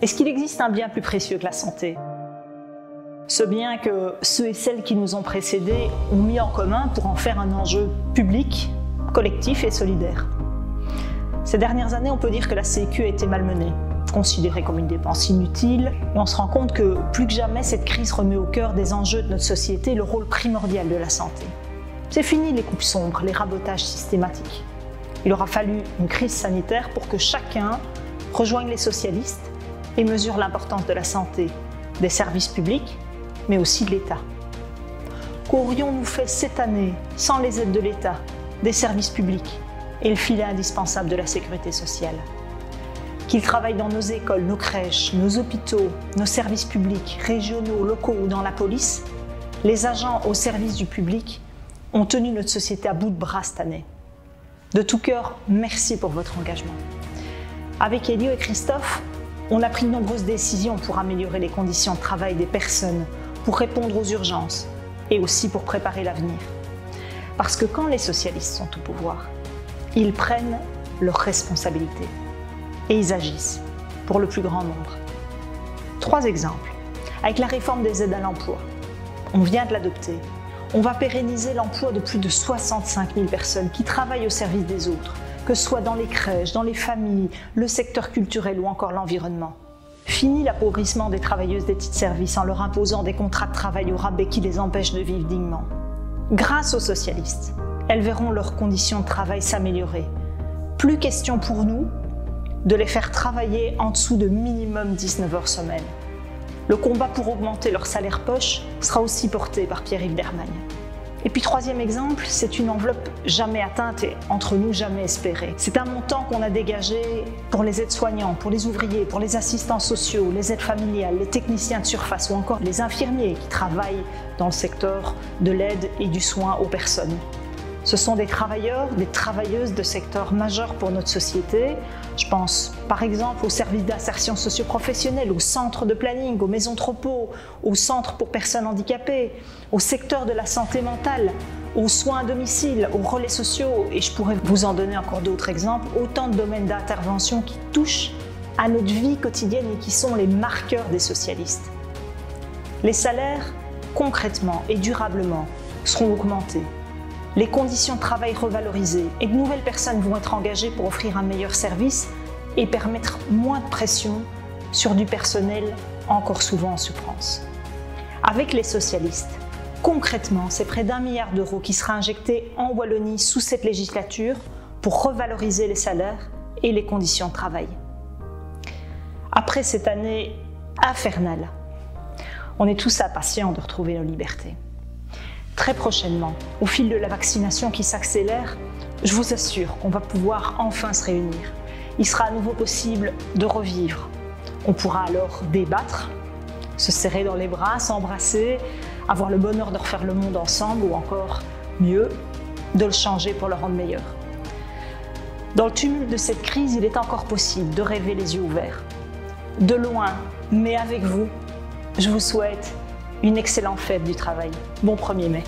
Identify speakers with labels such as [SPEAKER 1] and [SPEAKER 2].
[SPEAKER 1] Est-ce qu'il existe un bien plus précieux que la santé? Ce bien que ceux et celles qui nous ont précédés ont mis en commun pour en faire un enjeu public, collectif et solidaire. Ces dernières années, on peut dire que la Sécu a été malmenée, considérée comme une dépense inutile, et on se rend compte que plus que jamais, cette crise remet au cœur des enjeux de notre société le rôle primordial de la santé. C'est fini les coupes sombres, les rabotages systématiques. Il aura fallu une crise sanitaire pour que chacun rejoigne les socialistes et mesure l'importance de la santé, des services publics, mais aussi de l'État. Qu'aurions-nous fait cette année sans les aides de l'État, des services publics et le filet indispensable de la sécurité sociale? Qu'ils travaillent dans nos écoles, nos crèches, nos hôpitaux, nos services publics, régionaux, locaux ou dans la police, les agents au service du public ont tenu notre société à bout de bras cette année. De tout cœur, merci pour votre engagement. Avec Elio et Christophe, on a pris de nombreuses décisions pour améliorer les conditions de travail des personnes, pour répondre aux urgences et aussi pour préparer l'avenir. Parce que quand les socialistes sont au pouvoir, ils prennent leurs responsabilités et ils agissent pour le plus grand nombre. 3 exemples. Avec la réforme des aides à l'emploi, on vient de l'adopter. On va pérenniser l'emploi de plus de 65 000 personnes qui travaillent au service des autres, que ce soit dans les crèches, dans les familles, le secteur culturel ou encore l'environnement. Fini l'appauvrissement des travailleuses des petits services en leur imposant des contrats de travail au rabais qui les empêchent de vivre dignement. Grâce aux socialistes, elles verront leurs conditions de travail s'améliorer. Plus question pour nous de les faire travailler en dessous de minimum 19 heures semaine. Le combat pour augmenter leur salaire poche sera aussi porté par Pierre-Yves Dermagne. Et puis 3e exemple, c'est une enveloppe jamais atteinte et entre nous jamais espérée. C'est un montant qu'on a dégagé pour les aides-soignants, pour les ouvriers, pour les assistants sociaux, les aides familiales, les techniciens de surface ou encore les infirmiers qui travaillent dans le secteur de l'aide et du soin aux personnes. Ce sont des travailleurs, des travailleuses de secteurs majeurs pour notre société. Je pense par exemple aux services d'insertion socio-professionnelle, aux centres de planning, aux maisons de repos, aux centres pour personnes handicapées, au secteur de la santé mentale, aux soins à domicile, aux relais sociaux, et je pourrais vous en donner encore d'autres exemples, autant de domaines d'intervention qui touchent à notre vie quotidienne et qui sont les marqueurs des socialistes. Les salaires, concrètement et durablement, seront augmentés. Les conditions de travail revalorisées et de nouvelles personnes vont être engagées pour offrir un meilleur service et permettre moins de pression sur du personnel encore souvent en souffrance. Avec les socialistes, concrètement, c'est près d'1 milliard d'euros qui sera injecté en Wallonie sous cette législature pour revaloriser les salaires et les conditions de travail. Après cette année infernale, on est tous impatients de retrouver nos libertés. Très prochainement, au fil de la vaccination qui s'accélère, je vous assure qu'on va pouvoir enfin se réunir. Il sera à nouveau possible de revivre. On pourra alors débattre, se serrer dans les bras, s'embrasser, avoir le bonheur de refaire le monde ensemble ou encore, mieux, de le changer pour le rendre meilleur. Dans le tumulte de cette crise, il est encore possible de rêver les yeux ouverts. De loin, mais avec vous, je vous souhaite une excellente fête du travail. Bon 1er mai.